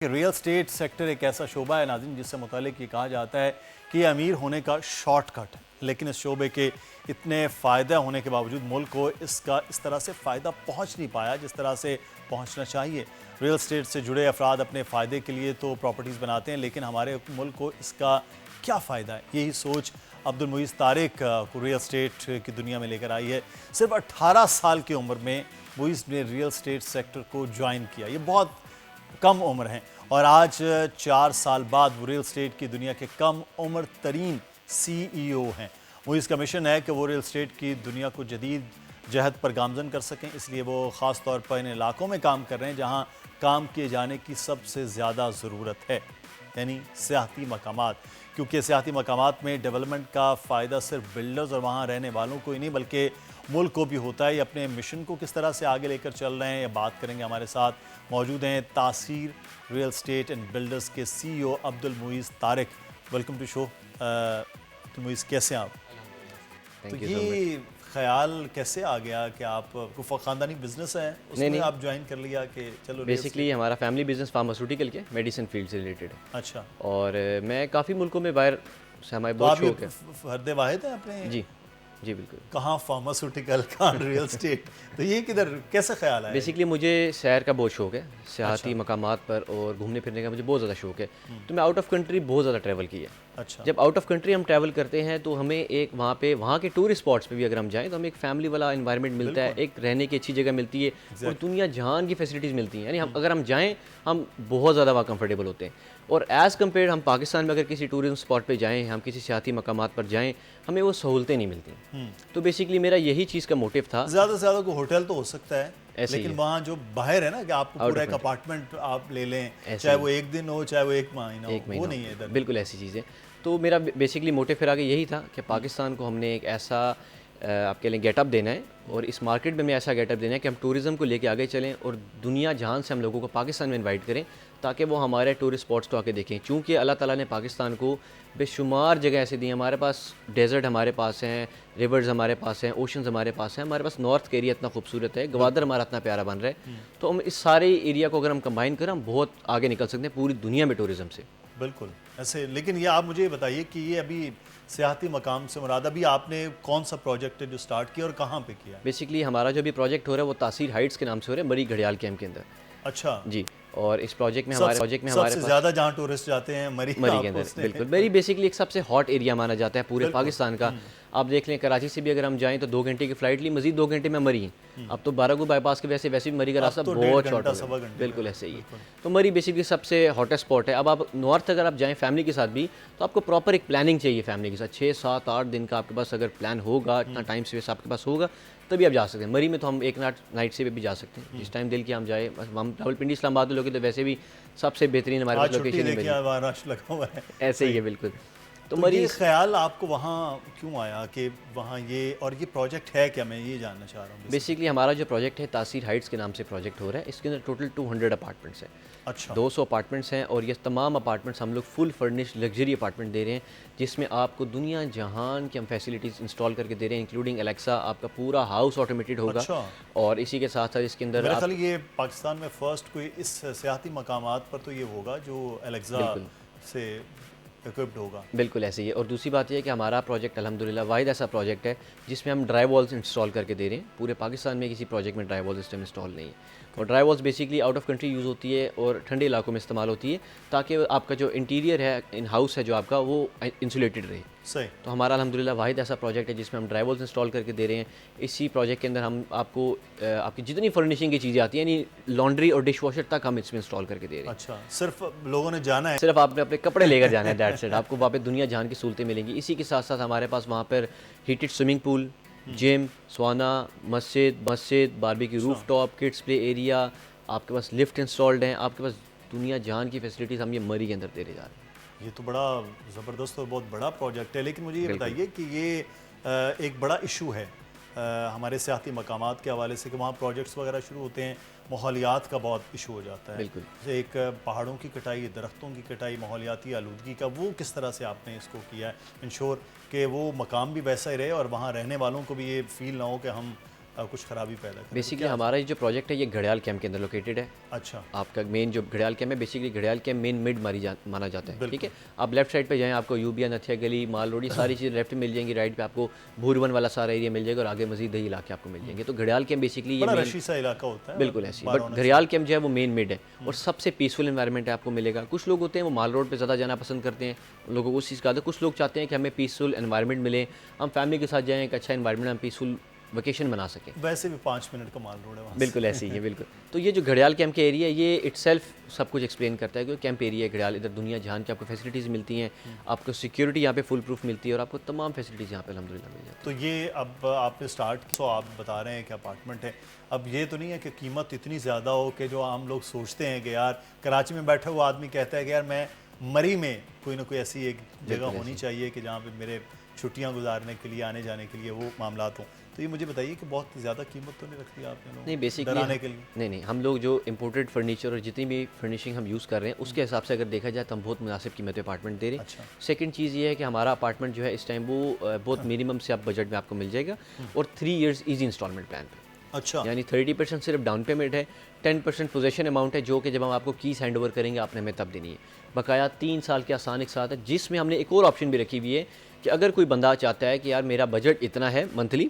Real estate sector एक ऐसा शोबा है नाज़रीन जिससे मुतालिक ये कहा जाता है कि अमीर होने का शॉर्टकट है, लेकिन इस शोबे के इतने फ़ायदे होने के बावजूद मुल्क को इसका इस तरह से फ़ायदा पहुंच नहीं पाया जिस तरह से पहुंचना चाहिए। रियल स्टेट से जुड़े अफराद अपने फ़ायदे के लिए तो प्रॉपर्टीज़ बनाते हैं, लेकिन हमारे मुल्क को इसका क्या फ़ायदा है, यही सोच अब्दुल मुईज़ तारिक को रियल स्टेट की दुनिया में लेकर आई है। सिर्फ 18 साल की उम्र में मुईज़ ने रियल स्टेट सेक्टर को ज्वाइन किया। ये बहुत कम उम्र हैं और आज 4 साल बाद वो रियल स्टेट की दुनिया के कम उम्र तरीन CEO हैं। मुईज़ का मिशन है कि वो रियल स्टेट की दुनिया को जदीद जहद पर गामजन कर सकें, इसलिए वो ख़ास तौर पर इन इलाकों में काम कर रहे हैं जहां काम किए जाने की सबसे ज़्यादा ज़रूरत है, यानी सियाहती मकामात। क्योंकि सियाहती मकामात में डेवलपमेंट का फ़ायदा सिर्फ बिल्डर्स और वहाँ रहने वालों को ही नहीं बल्कि मुल्क को भी होता है। ये अपने मिशन को किस तरह से आगे लेकर चल रहे हैं, ये बात करेंगे। हमारे साथ मौजूद हैं Taseer real estate and builders के CEO Abdul Muiz Tariq. Welcome to show. Abdul Muiz, कैसे हैं आप? तो ये ख्याल कैसे आ गया कि आप को ख़ानदानी बिजनेस है उसमें नहीं। आप ज्वाइन कर लिया कि चलो? बेसिकली हमारा फैमिली बिजनेस फार्मास्यूटिकल के मेडिसिन फील्ड से रिलेटेड है। अच्छा। और मैं काफ़ी मुल्कों में बाहर से हमारे तो बहुत आप शौक है। फर्द वाहिद है अपने? जी बिल्कुल। कहाँ फार्मास्यूटिकल, कहाँ रियल स्टेट, तो ये किधर कैसे ख्याल आया? बेसिकली मुझे सैर का बहुत शौक है, सियाहती मकामात पर और घूमने फिरने का मुझे बहुत ज़्यादा शौक है। तो मैं आउट ऑफ कंट्री बहुत ज़्यादा ट्रैवल किया। अच्छा। जब आउट ऑफ कंट्री हम ट्रैवल करते हैं तो हमें एक वहाँ के टूरिस्ट स्पॉट्स पे भी अगर हम जाएं तो हमें एक फैमिली वाला एनवायरनमेंट मिलता है, एक रहने की अच्छी जगह मिलती है और दुनिया जहान की फैसिलिटीज़ मिलती हैं। यानी हम अगर हम जाएँ हम बहुत ज़्यादा वहाँ कंफर्टेबल होते हैं। और एज़ कम्पेयर हम पाकिस्तान में अगर किसी टूरिज्म स्पॉट पे जाएं, हम किसी सियाहती मकामात पर जाएं, हमें वो सहूलतें नहीं मिलती। तो बेसिकली मेरा यही चीज़ का मोटिव था। ज़्यादा से ज़्यादा कोई होटल तो हो सकता है, लेकिन ही वहाँ जो बाहर है ना कि आपको पूरा एक अपार्टमेंट आप ले लें, चाहे वो एक दिन हो चाहे वो एक महीना हो, वो नहीं है इधर। बिल्कुल ऐसी चीज़ें। तो मेरा बेसिकली मोटिव फिर आगे यही था कि पाकिस्तान को हमने एक ऐसा आपके लिए गेटअप देना है और इस मार्केट में हमें ऐसा गेटअप देना है कि हम टूरिज़्म को लेके आगे चलें और दुनिया जहान से हम लोगों को पाकिस्तान में इनवाइट करें ताकि वो हमारे टूरिस्ट स्पॉट्स को आके देखें। चूँकि अल्लाह ताला ने पाकिस्तान को बेशुमार जगह ऐसे दी हैं, हमारे पास डेजर्ट हमारे पास हैं, रिवर्स हमारे पास हैं, ओशंस हमारे पास हैं, हमारे पास नॉर्थ का एरिया इतना खूबसूरत है, गवादर हमारा इतना प्यारा बन रहा है। तो हम इस सारे एरिया को अगर हम कंबाइन करें हम बहुत आगे निकल सकते हैं पूरी दुनिया में टूरिज़्म से। बिल्कुल ऐसे। लेकिन ये आप मुझे बताइए कि ये अभी सियाहती मकाम से मुराद अभी आपने कौन सा प्रोजेक्ट है जो स्टार्ट किया और कहाँ पे किया? बेसिकली हमारा जो भी प्रोजेक्ट हो रहा है वो तासीर हाइट्स के नाम से हो रहा है, मरी घड़ियाल कैंप के अंदर। अच्छा जी। और इस प्रोजेक्ट में हमारे सबसे ज़्यादा जहाँ टूरिस्ट जाते हैं मरी के अंदर। बिल्कुल। मरी बेसिकली एक सबसे हॉट एरिया माना जाता है पूरे पाकिस्तान का। आप देख लें कराची से भी अगर हम जाएं तो 2 घंटे की फ्लाइट ली, मजीद 2 घंटे में मरी। अब तो बारागू बाईपास के वैसे भी मरी का रास्ता बहुत शॉर्ट है। बिल्कुल ऐसे ही है। तो मरी बेसिकली सबसे हॉटेस्ट स्पॉट है। अब आप नॉर्थ अगर आप जाएँ फैमिली के साथ भी तो आपको प्रॉपर एक प्लानिंग चाहिए फैमिली के साथ। 6, 7, 8 दिन का आपके पास अगर प्लान होगा, इतना टाइम स्पेस आपके पास होगा तभी आप जा सकते हैं। मरी में तो हम एक नाइट से भी जा सकते हैं, जिस टाइम दिल की हम जाए। हम रावलपिंडी इस्लामाबाद लोग तो वैसे भी सबसे बेहतरीन हमारे पास लोकेशन है। ऐसे ही है बिल्कुल। तो ये ख्याल आपको वहाँ क्यों आया कि वहाँ ये, और ये प्रोजेक्ट है क्या, मैं ये जानना चाह रहा हूँ। बेसिकली हमारा जो प्रोजेक्ट है तासीर हाइट्स के नाम से प्रोजेक्ट हो रहा है। इसके अंदर टोटल 200 अपार्टमेंट्स हैं। अच्छा। 200 अपार्टमेंट्स हैं और ये तमाम अपार्टमेंट्स हम लोग फुल फर्निश्ड लग्जरी अपार्टमेंट दे रहे हैं जिसमें आपको दुनिया जहान की हम फैसिलिटीज़ इंस्टॉल करके दे रहे हैं, इंक्लूडिंग एलेक्सा। आपका पूरा हाउस ऑटोमेटेड होगा। अच्छा। और इसी के साथ साथ इसके अंदर मेरे ख्याल ये पाकिस्तान में फर्स्ट कोई इस सियाहती मकामात पर तो ये होगा जो एलेक्सा से इक्विप्ड होगा। बिल्कुल ऐसे ही है। और दूसरी बात यह है कि हमारा प्रोजेक्ट अल्हम्दुलिल्लाह वाहिद ऐसा प्रोजेक्ट है जिसमें हम ड्राई वॉल्स इंस्टॉल करके दे रहे हैं। पूरे पाकिस्तान में किसी प्रोजेक्ट में ड्राई वॉल सिस्टम इंस्टॉल नहीं है। और dry walls basically out of country use होती है और ठंडे इलाकों में इस्तेमाल होती है ताकि आपका जो इंटीरियर है, इन हाउस है जो आपका, वो इंसुलेटेड रहे। सही। तो हमारा अल्हम्दुलिल्लाह वाहिद ऐसा प्रोजेक्ट है जिसमें हम ड्राई वॉल्स इंस्टॉल करके दे रहे हैं। इसी प्रोजेक्ट के अंदर हम आपको आपकी जितनी फर्निशिंग की चीज़ें आती हैं, यानी लॉन्ड्री और डिश वॉशर तक हम इसमें इंस्टॉल करके दे रहे हैं। अच्छा, सिर्फ लोगों ने जाना है, सिर्फ आपने अपने कपड़े लेकर जाना है, दैट्स इट। आपको वहाँ पे दुनिया जहान की सहूलतें मिलेंगी। इसी के साथ साथ हमारे पास वहाँ पर heated swimming pool, gym, sauna, मस्जिद, barbecue roof top, kids play area, आपके पास लिफ्ट इंस्टॉल्ड हैं, आपके पास दुनिया जहान की फैसिलिटीज़ हम ये मरी के अंदर दे रहे जा रहे हैं। ये तो बड़ा ज़बरदस्त और बहुत बड़ा प्रोजेक्ट है। लेकिन मुझे ये बताइए कि ये एक बड़ा इशू है हमारे सियाहती मकामात के हवाले से कि वहाँ प्रोजेक्ट्स वगैरह शुरू होते हैं, माहौलियात का बहुत इशू हो जाता है। बिल्कुल। जैसे एक पहाड़ों की कटाई, दरख्तों की कटाई, माहौलियाती आलूदगी का, वो किस तरह से आपने इसको किया है इंश्योर कि वो मकाम भी वैसा ही रहे और वहाँ रहने वालों को भी ये फील ना हो कि हम कुछ खराबी पैदा करे। बेसिकली हमारा ये जो प्रोजेक्ट है ये घड़ियाल कैंप के अंदर लोकेटेड है। अच्छा, आपका मेन जो घड़ियाल कैंप है, बेसिकली घड़ियाल कैंप मेन मिड माना जाता है, ठीक है। आप लेफ्ट साइड पे जाएं, आपको यूबिया, नथिया गली, माल रोड, सारी चीज़ें लेफ्ट में मिल जाएंगी। राइट पे आपको भूरवन वाला सारा एरिया मिल जाएगा और आगे मजीद दही इलाके आपको मिल जाएंगे। तो घड़ियाल कैंप बेसिकली ये बड़ा रशी सा इलाका होता है, बिल्कुल ऐसी, बट घड़ियाल कैंप जो है वो मेन मिड है और सबसे पीसफुल एनवायरनमेंट है आपको मिलेगा। कुछ लोग होते हैं वो माल रोड पे ज़्यादा जाना पसंद करते हैं, उन लोगों को उस चीज़ का आदत। कुछ लोग चाहते हैं कि हमें पीसफुल एनवायरनमेंट मिले, हम फैमिली के साथ जाएँ, एक अच्छा एनवायरनमेंट, हम पीसफुल वेकेशन बना सकें। वैसे भी 5 मिनट का माल रोड है वहाँ से। बिल्कुल ऐसे ही है, बिल्कुल। तो ये जो घड़ियाल कैंप के एरिया है ये इटसेल्फ सब कुछ एक्सप्लेन करता है कि कैंप एरिया है घड़ियाल, इधर दुनिया जहान की आपको फैसिलिटीज़ मिलती हैं, आपको सिक्योरिटी यहाँ पे फुल प्रूफ मिलती है और आपको तमाम फैसिलिटीज़ यहाँ पे अल्हम्दुलिल्लाह मिल जाती है। तो ये अब आपने स्टार्ट किया, तो आप बता रहे हैं कि अपार्टमेंट है। अब ये तो नहीं है कि कीमत इतनी ज़्यादा हो कि जो आम लोग सोचते हैं कि यार कराची में बैठा हुआ आदमी कहता है कि यार मैं मरी में कोई ना कोई ऐसी एक जगह होनी चाहिए कि जहाँ पे मेरे छुट्टियाँ गुजारने के लिए, आने जाने के लिए वो मामलात हों। तो ये मुझे बताइए कि बहुत ज़्यादा कीमत तो नहीं रखती आपने लोग नहीं, बेसिकली डराने के लिए? नहीं, हम लोग जो इम्पोर्टेड फर्नीचर और जितनी भी फर्निशिंग हम यूज़ कर रहे हैं उसके हिसाब से अगर देखा जाए तो हम बहुत मुनासिब कीमत पे अपार्टमेंट दे रहे हैं। अच्छा। सेकंड चीज़ ये है कि हमारा अपार्टमेंट जो है इस टाइम वो बहुत मिनिमम से आप बजट में आपको मिल जाएगा और 3 ईयर्स ईजी इंस्टॉलमेंट प्लान पे। अच्छा, यानी 30% सिर्फ डाउन पेमेंट है, 10% पोजेशन अमाउंट है जो कि जब हम आपको कीस हैंड ओवर करेंगे आपने हमें तब देनी है। बकाया 3 साल के आसान एक साथ है, जिसमें हमने एक और ऑप्शन भी रखी हुई है कि अगर कोई बंदा चाहता है कि यार मेरा बजट इतना है मंथली,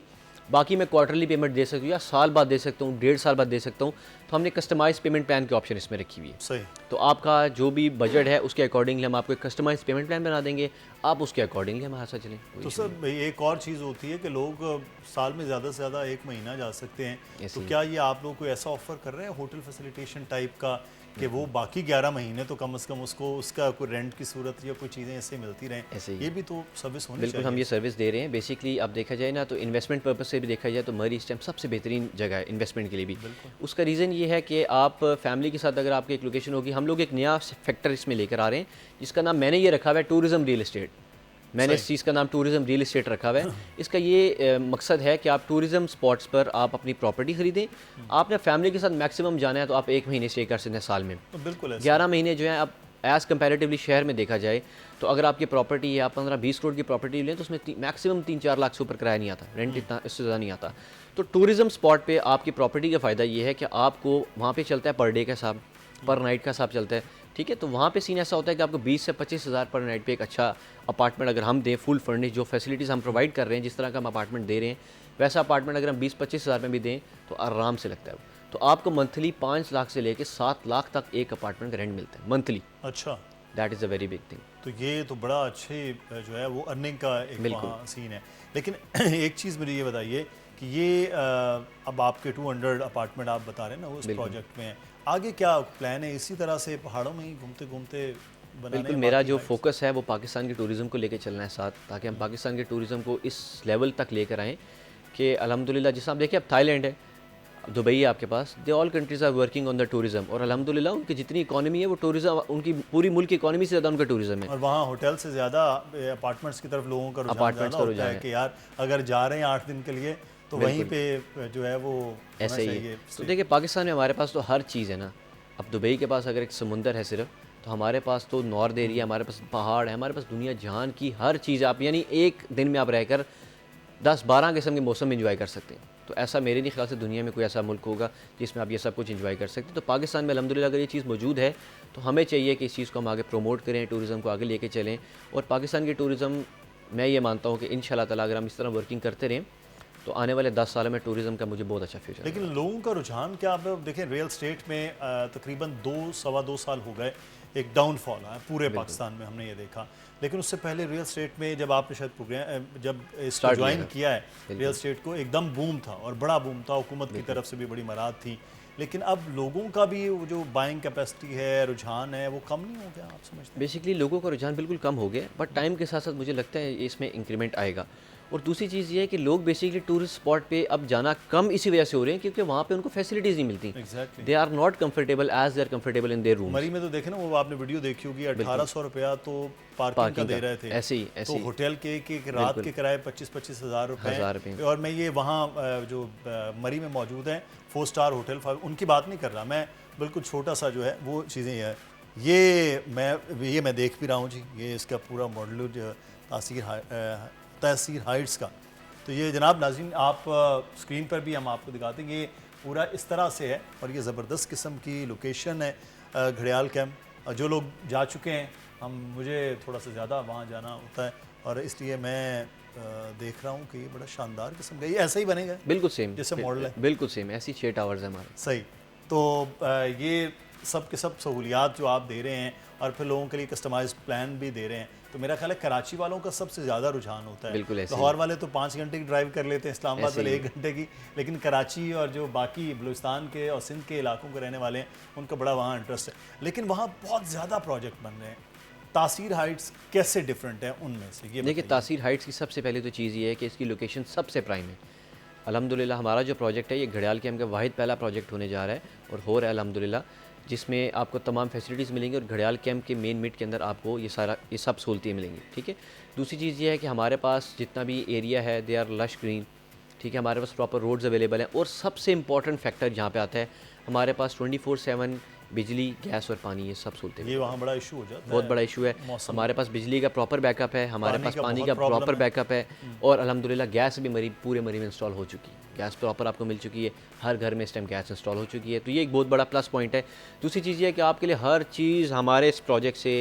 बाकी मैं क्वार्टरली पेमेंट दे सकता हूँ या साल बाद दे सकता हूँ, 1.5 साल बाद दे सकता हूँ, तो हमने कस्टमाइज पेमेंट प्लान की ऑप्शन इसमें रखी हुई है। सही। तो आपका जो भी बजट है उसके अकॉर्डिंगली हम आपको एक कस्टमाइज पेमेंट प्लान बना देंगे, आप उसके अकॉर्डिंगली हमारे साथ चलें। तो सर एक और चीज़ होती है कि लोग साल में ज़्यादा से ज़्यादा 1 महीना जा सकते हैं, तो क्या ये आप लोग कोई ऐसा ऑफर कर रहे हैं होटल फैसिलिटेशन टाइप का कि वो बाकी 11 महीने तो कम से कम उसको उसका कोई रेंट की सूरत या कोई चीज़ें ऐसे मिलती रहें? ऐसे ही ये भी तो सर्विस होनी बिल्कुल चाहिए। हम ये सर्विस दे रहे हैं। बेसिकली आप देखा जाए ना तो इन्वेस्टमेंट पर्पस से भी देखा जाए तो मरी इस टाइम सबसे बेहतरीन जगह है इन्वेस्टमेंट के लिए भी। उसका रीज़न ये है कि आप फैमिली के साथ अगर आपकी एक लोकेशन होगी, हम लोग एक नया फैक्टर इसमें लेकर आ रहे हैं जिसका नाम मैंने ये रखा हुआ है टूरिज़म रियल एस्टेट। मैंने इस चीज़ का नाम टूरिज़म रियल एस्टेट रखा हुआ है। इसका ये मकसद है कि आप टूरिज़म स्पॉट्स पर आप अपनी प्रॉपर्टी खरीदें। आपने फैमिली के साथ मैक्सिमम जाना है तो आप 1 महीने स्टे कर सकते हैं साल में। तो बिल्कुल 11 महीने जो है आप एज़ कंपैरेटिवली शहर में देखा जाए तो अगर आपकी प्रॉपर्टी है, आप 15-20 करोड़ की प्रॉपर्टी लें तो उसमें मैक्सिमम 3-4 लाख से ऊपर किराया नहीं आता, रेंट इतना इससे ज़्यादा नहीं आता। तो टूरिज़म स्पॉट पे आपकी प्रॉपर्टी का फ़ायदा ये है कि आपको वहाँ पे चलता है पर डे का हिसाब, पर नाइट का हिसाब चलता है, ठीक है। तो वहाँ पे सीन ऐसा होता है कि आपको 20 से 25 हज़ार पर नाइट पे एक अच्छा अपार्टमेंट अगर हम दें फुल फर्निश, जो फैसिलिटीज़ हम प्रोवाइड कर रहे हैं, जिस तरह का हम अपार्टमेंट दे रहे हैं वैसा अपार्टमेंट अगर हम 20-25 हज़ार में भी दें तो आराम से लगता है। तो आपको मंथली 5 लाख से लेकर 7 लाख तक एक अपार्टमेंट का रेंट मिलता है मंथली। अच्छा, that is a very big thing. तो ये तो बड़ा अच्छे जो है वो अर्निंग का एक वहाँ सीन है। लेकिन एक चीज़ मुझे ये बताइए कि ये अब आपके 200 अपार्टमेंट आप बता रहे हैं ना उस प्रोजेक्ट में, आगे क्या प्लान है? इसी तरह से पहाड़ों में ही घूमते घूमते बनाने? बिल्कुल, मेरा जो फोकस है वो पाकिस्तान के टूरिज़्म को लेकर चलना है साथ, ताकि हम पाकिस्तान के टूरिज़्म को इस लेवल तक लेकर आएँ कि अल्हम्दुलिल्लाह, जिस आप देखिए अब थाईलैंड है, दुबई है आपके पास, they all countries are working on the tourism और अल्हम्दुलिल्लाह उनकी जितनी इकॉनमी है वो टूरिज़्म, उनकी पूरी मुल्क की इकॉनमी से ज़्यादा उनका टूरिज़्म है। और वहाँ होटल से ज़्यादा अपार्टमेंट्स की तरफ लोगों का रुझान ज़्यादा होता है कि यार अगर जा रहे हैं 8 दिन के लिए तो वहीं पे जो है वो ऐसे ही है। तो देखिए पाकिस्तान में हमारे पास तो हर चीज़ है ना। अब दुबई के पास अगर एक समुंदर है सिर्फ, तो हमारे पास तो नॉर्थ एरिया, हमारे पास पहाड़ है, हमारे पास दुनिया जहान की हर चीज़ आप यानी एक दिन में आप रहकर 10-12 किस्म के मौसम इंजॉय कर सकते हैं। तो ऐसा मेरे नहीं ख्याल से दुनिया में कोई ऐसा मुल्क होगा जिसमें आप ये सब कुछ इंजॉय कर सकते हैं। तो पाकिस्तान में अल्हम्दुलिल्लाह अगर ये चीज़ मौजूद है तो हमें चाहिए कि इस चीज़ को हम आगे प्रमोट करें, टूरिज़म को आगे लेके चलें। और पाकिस्तान की टूरिज़म, मैं ये मानता हूँ कि इंशाल्लाह ताला अगर हम इस तरह वर्किंग करते रहें तो आने वाले 10 सालों में टूरिज़म का मुझे बहुत अच्छा फ्यूचर। लेकिन लोगों का रुझान क्या, आप देखें रियल स्टेट में तकरीबन 2-2.25 साल हो गए एक डाउनफॉल है पूरे पाकिस्तान में, हमने ये देखा। लेकिन उससे पहले रियल स्टेट में जब आपने शायद प्रोग्राम जब इसको ज्वाइन किया है रियल स्टेट को, एकदम बूम था और बड़ा बूम था, हुकूमत की तरफ से भी बड़ी मराद थी। लेकिन अब लोगों का भी वो जो बाइंग कैपेसिटी है, रुझान है, वो कम नहीं हो गया आप समझते हैं? बेसिकली लोगों का रुझान बिल्कुल कम हो गया, बट टाइम के साथ साथ मुझे लगता है इसमें इंक्रीमेंट आएगा। और दूसरी चीज़ ये है कि लोग बेसिकली टूरिस्ट स्पॉट पे अब जाना कम इसी वजह से हो रहे हैं क्योंकि वहाँ पे उनको फैसिलिटीज़ नहीं मिलती। Exactly, they are not comfortable as they are comfortable in their room. Murree में तो देखे ना, वो आपने वीडियो देखी होगी, 1800 रुपया तो पार्किंग का दे रहे थे। ऐसे ही तो होटल के एक रात के किराए 25-25 हज़ार रुपए। और मैं ये वहाँ जो मरी में मौजूद हैं 4 स्टार होटल, उनकी बात नहीं कर रहा मैं, बिल्कुल छोटा सा जो है वो चीज़ें हैं। ये मैं देख भी रहा हूँ जी, ये इसका पूरा मॉडल तहसीर हाइट्स का। तो ये जनाब नाज़रीन आप स्क्रीन पर भी हम आपको दिखाते हैं, ये पूरा इस तरह से है और ये ज़बरदस्त किस्म की लोकेशन है घड़ियाल कैंप। जो लोग जा चुके हैं, मुझे थोड़ा सा ज़्यादा वहाँ जाना होता है और इसलिए मैं देख रहा हूँ कि ये बड़ा शानदार किस्म का, ये ऐसा ही बनेगा बिल्कुल सेम जैसे मॉडल है, बिल्कुल सेम ऐसी 6 टावर्स है हमारे। सही। तो ये सब के सब सहूलियात जो आप दे रहे हैं और फिर लोगों के लिए कस्टमाइज प्लान भी दे रहे हैं, तो मेरा ख्याल है कराची वालों का सबसे ज़्यादा रुझान होता है। बिल्कुल ऐसे लाहौर वाले तो 5 घंटे की ड्राइव कर लेते हैं, इस्लामाबाद वाले 1 घंटे की, लेकिन कराची और जो बाकी बलूचिस्तान के और सिंध के इलाकों के रहने वाले हैं उनका बड़ा वहाँ इंटरेस्ट है। लेकिन वहाँ बहुत ज़्यादा प्रोजेक्ट बन रहे हैं। तासीर हाइट्स कैसे डिफरेंट है उनमें से, ये देखिए तासीर हाइट्स की सबसे पहले तो चीज़ ये है कि इसकी लोकेशन सबसे प्राइम है। अल्हम्दुलिल्लाह हमारा जो प्रोजेक्ट है ये घड़ियाल कैंप का वाहिद पहला प्रोजेक्ट होने जा रहा है और हो रहा है अल्हम्दुलिल्लाह, जिसमें आपको तमाम फैसिलिटीज़ मिलेंगी और घड़ियाल कैंप के मेन मिड के अंदर आपको ये सब सहूलतें मिलेंगी। ठीक है, दूसरी चीज़ ये है कि हमारे पास जितना भी एरिया है दे आर लश ग्रीन। ठीक है, हमारे पास प्रॉपर रोड्स अवेलेबल हैं और सबसे इंपॉर्टेंट फैक्टर जहाँ पे आता है, हमारे पास 24/7 बिजली, गैस और पानी, ये सब सहूलतें। ये वहाँ बड़ा इशू हो जाता है, बहुत बड़ा इशू है। हमारे पास बिजली का प्रॉपर बैकअप है, हमारे पास पानी का प्रॉपर बैकअप है और अल्हम्दुलिल्लाह गैस भी पूरे मरी में इंस्टॉल हो चुकी है। गैस प्रॉपर आपको मिल चुकी है, हर घर में इस टाइम गैस इंस्टॉल हो चुकी है, तो ये एक बहुत बड़ा प्लस पॉइंट है। दूसरी चीज़ ये है कि आपके लिए हर चीज़ हमारे इस प्रोजेक्ट से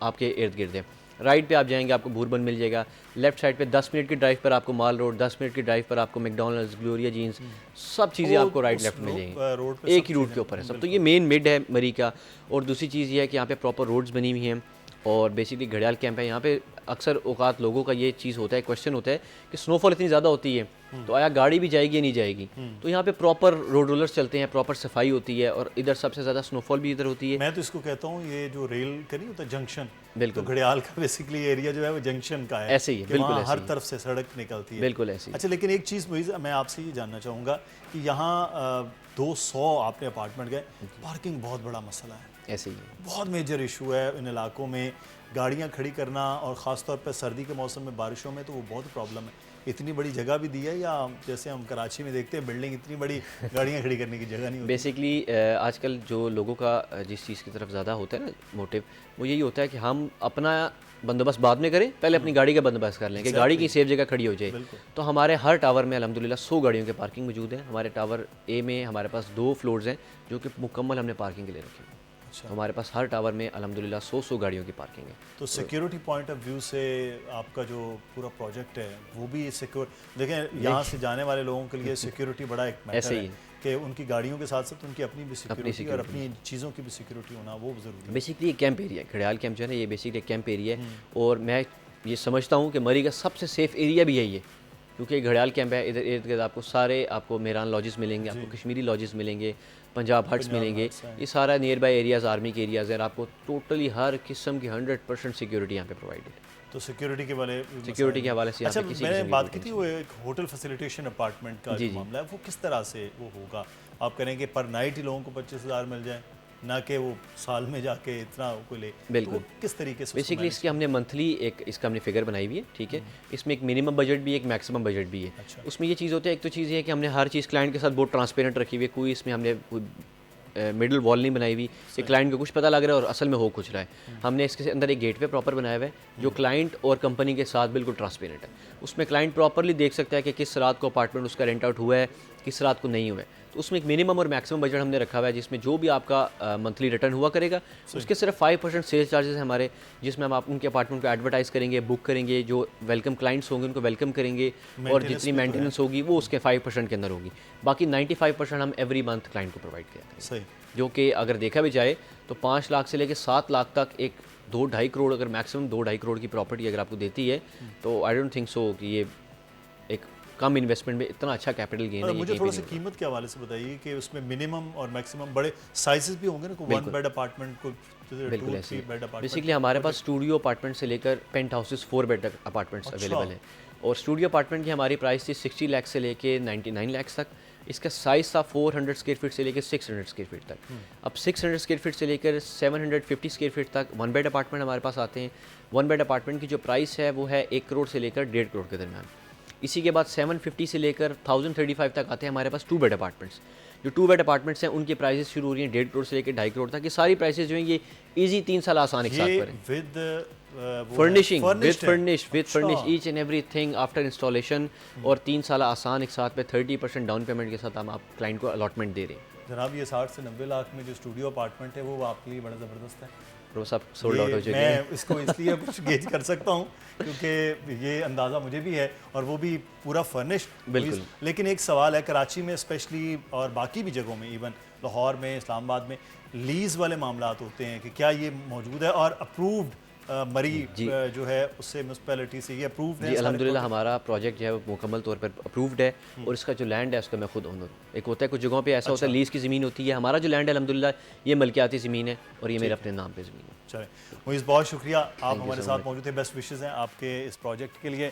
आपके इर्द गिर्द है। राइट पे आप जाएंगे आपको भूरबन मिल जाएगा, लेफ्ट साइड पे 10 मिनट की ड्राइव पर आपको माल रोड, 10 मिनट की ड्राइव पर आपको मैकडॉनल्ड्स, ग्लोरिया जीन्स, सब चीज़ें आपको राइट लेफ्ट मिल जाएंगी, एक ही रूट के ऊपर है सब। तो ये मेन मिड है मरी का। और दूसरी चीज़ ये है कि यहाँ पे प्रॉपर रोड्स बनी हुई हैं और बेसिकली घड़ियाल कैंप है। यहाँ पे अक्सर औकात लोगों का ये चीज़ होता है, क्वेश्चन होता है कि स्नोफॉल इतनी ज़्यादा होती है तो आया गाड़ी भी जाएगी या नहीं जाएगी, तो यहाँ पे प्रॉपर रोड रोलर्स चलते हैं, प्रॉपर सफाई होती है और इधर सबसे ज़्यादा स्नोफॉल भी इधर होती है। मैं तो इसको कहता हूँ ये जो रेल का नहीं होता जंक्शन, बिल्कुल तो घड़ियाल का बेसिकली एरिया जो है वो जंक्शन का है, ऐसे ही है, बिल्कुल ऐसे हर तरफ से सड़क निकलती है, बिल्कुल ऐसे। अच्छा, लेकिन एक चीज़ मैं आपसे ये जानना चाहूँगा कि यहाँ 200 आपने अपार्टमेंट गए, पार्किंग बहुत बड़ा मसला है, ऐसे ही बहुत मेजर इशू है इन इलाकों में गाड़ियाँ खड़ी करना, और ख़ास तौर पर सर्दी के मौसम में, बारिशों में तो वो बहुत प्रॉब्लम है। इतनी बड़ी जगह भी दी है या जैसे हम कराची में देखते हैं बिल्डिंग इतनी बड़ी, गाड़ियाँ खड़ी करने की जगह नहीं होती। बेसिकली आजकल जो लोगों का जिस चीज़ की तरफ ज़्यादा होता है ना मोटिव, वो यही होता है कि हम अपना बंदोबस्त बाद में करें, पहले अपनी गाड़ी का बंदोबस्त कर लें कि गाड़ी की सेफ जगह खड़ी हो जाए। तो हमारे हर टावर में अल्हम्दुलिल्लाह 100 गाड़ियों की पार्किंग मौजूद है। हमारे टावर ए में हमारे पास 2 फ्लोर्स हैं जो कि मुकम्मल हमने पार्किंग के लिए रखे हैं। अच्छा, हमारे पास हर टावर में अल्हम्दुलिल्लाह 100 गाड़ियों की पार्किंग है। तो सिक्योरिटी पॉइंट ऑफ व्यू से आपका जो पूरा प्रोजेक्ट है वो भी सिक्योर, देखें यहाँ से जाने वाले लोगों के लिए सिक्योरिटी बड़ा एक मैटर है कि उनकी गाड़ियों के साथ साथ उनकी अपनी भी सिक्योरिटी और अपनी चीज़ों की भी सिक्योरिटी होना वो ज़रूरी है। बेसिकली कैंप एरिया है, घड़ियाल कैंप जो है ना, ये बेसिकली कैंप एरिया है और मैं ये समझता हूँ कि मरी का सबसे सेफ़ एरिया भी यही है, क्योंकि घड़ियाल कैंप है। इधर इर्द गिर्द आपको मेरान लॉजेस मिलेंगे, आपको कश्मीरी लॉजेस मिलेंगे, पंजाब हट्स मिलेंगे, ये सारा नियर बाय एरियाज़ आर्मी के एरियाज़ हैं। आपको टोटली हर किस्म की 100% सिक्योरिटी यहाँ पे प्रोवाइडेड। तो सिक्योरिटी के हवाले से अच्छा, मैंने बात की थी वो एक होटल फैसिलिटेशन अपार्टमेंट का जो मामला है वो किस तरह से वो होगा? आप करेंगे पर नाइट ही लोगों को 25,000 मिल जाए, ना कि वो साल में जाके इतना को ले, बिल्कुल तो किस तरीके से? बेसिकली इसकी हमने मंथली इसका हमने फिगर बनाई हुई है। ठीक है, इसमें एक मिनिमम बजट भी है, एक मैक्सिमम बजट भी है। अच्छा। उसमें ये चीज़ होती है, एक तो चीज़ ये है कि हमने हर चीज़ क्लाइंट के साथ बहुत ट्रांसपेरेंट रखी हुई है, कोई इसमें हमने मिडल वॉल नहीं बनाई हुई कि क्लाइंट को कुछ पता लग रहा है और असल में हो कुछ रहा है। हमने इसके अंदर एक गेटवे प्रॉपर बनाया हुआ है जो क्लाइंट और कंपनी के साथ बिल्कुल ट्रांसपेरेंट है। उसमें क्लाइंट प्रॉपरली देख सकता है कि किस रात को अपार्टमेंट उसका रेंट आउट हुआ है, किस रात को नहीं हुआ है। तो उसमें एक मिनिमम और मैक्सिमम बजट हमने रखा हुआ है, जिसमें जो भी आपका मंथली रिटर्न हुआ करेगा उसके सिर्फ 5% सेल्स चार्जेस हैं हमारे, जिसमें हम आप उनके अपार्टमेंट को एडवर्टाइज़ करेंगे, बुक करेंगे, जो वेलकम क्लाइंट्स होंगे उनको वेलकम करेंगे और जितनी मेंटेनेंस होगी वो उसके 5% के अंदर होगी। बाकी 95% हम एवरी मंथ क्लाइंट को प्रोवाइड किया करेंगे। सही, जो कि अगर देखा भी जाए तो 5 लाख से लेकर 7 लाख तक एक 2-2.5 करोड़, अगर मैक्सिमम 2-2.5 करोड़ की प्रॉपर्टी अगर आपको देती है तो आई डोंट थिंक सो कि ये एक कम इन्वेस्टमेंट में इतना अच्छा कैपिटल गेन है। मुझे थोड़ा सा कीमत के हवाले से बताइए कि उसमें मिनिमम और मैक्सिमम बड़े साइजेस भी होंगे ना, कोई 1 बेड अपार्टमेंट को, 2-3 बेड अपार्टमेंट। बेसिकली हमारे पास स्टूडियो अपार्टमेंट से लेकर पेंट हाउसेस 4 बेड तक अपार्टमेंट्स अवेलेबल हैं और स्टूडियो अपार्टमेंट की हमारी प्राइस थी 60 लाख से लेके 99 लाख तक। इसका साइज़ था 400 स्क्वायर फीट से लेकर 600 स्क्वायर फीट तक। अब 600 स्क्वायर फीट से लेकर 750 स्क्वायर फीट तक 1 बेड अपार्टमेंट हमारे पास आते हैं। 1 बेड अपार्टमेंट की जो प्राइस है वो है 1 करोड़ से लेकर 1.5 करोड़ के दरमियान। इसी के बाद 750 से लेकर 1035 तक आते हैं हमारे पास 2 बेड अपार्टमेंट्स। जो 2 बेड अपार्टमेंट्स हैं उनकी प्राइसेस शुरू हो रही हैं 1.5 करोड़ से लेकर 2.5 करोड़ तक। ये सारी प्राइसेस जो हैं ये इजी 3 साल आसान एक साथ पर विद फर्निशिंग विद furnished है। फर्निश अच्छा। Each and everything after installation, और 3 साल आसान एक साथ पे 30% डाउन पेमेंट के साथ हम आप क्लाइंट को अलॉटमेंट दे रहे हैं। जनाब ये 60 से 90 लाख में जो स्टूडियो अपार्टमेंट है वो आपके लिए बड़ा ज़बरदस्त है। वो सब सोल्ड आउट हो चुके हैं। मैं इसको इसलिए कुछ गेज कर सकता हूँ क्योंकि ये अंदाज़ा मुझे भी है, और वो भी पूरा फर्निश्ड। बिल्कुल। लेकिन एक सवाल है, कराची में स्पेशली और बाकी भी जगहों में, इवन लाहौर में, इस्लामाबाद में लीज़ वाले मामलात होते हैं कि क्या ये मौजूद है और अप्रूव्ड मरी जो है उससे म्यूनसिपैलिटी से ये अप्रूव्ड है? जी अल्हम्दुलिल्लाह हमारा प्रोजेक्ट जो है वो मुकम्मल तौर पर अप्रूव्ड है, और इसका जो लैंड है उसका मैं खुद ओनर। एक होता है कुछ जगहों पे ऐसा होता है लीज़ की ज़मीन होती है, हमारा जो लैंड है अल्हम्दुलिल्लाह ये मलकियाती ज़मीन है और ये मेरे अपने नाम पे ज़मीन है। चलें, मुझे बहुत शुक्रिया, आप you हमारे so साथ much। मौजूद हैं। बेस्ट विशेज़ हैं आपके इस प्रोजेक्ट के लिए।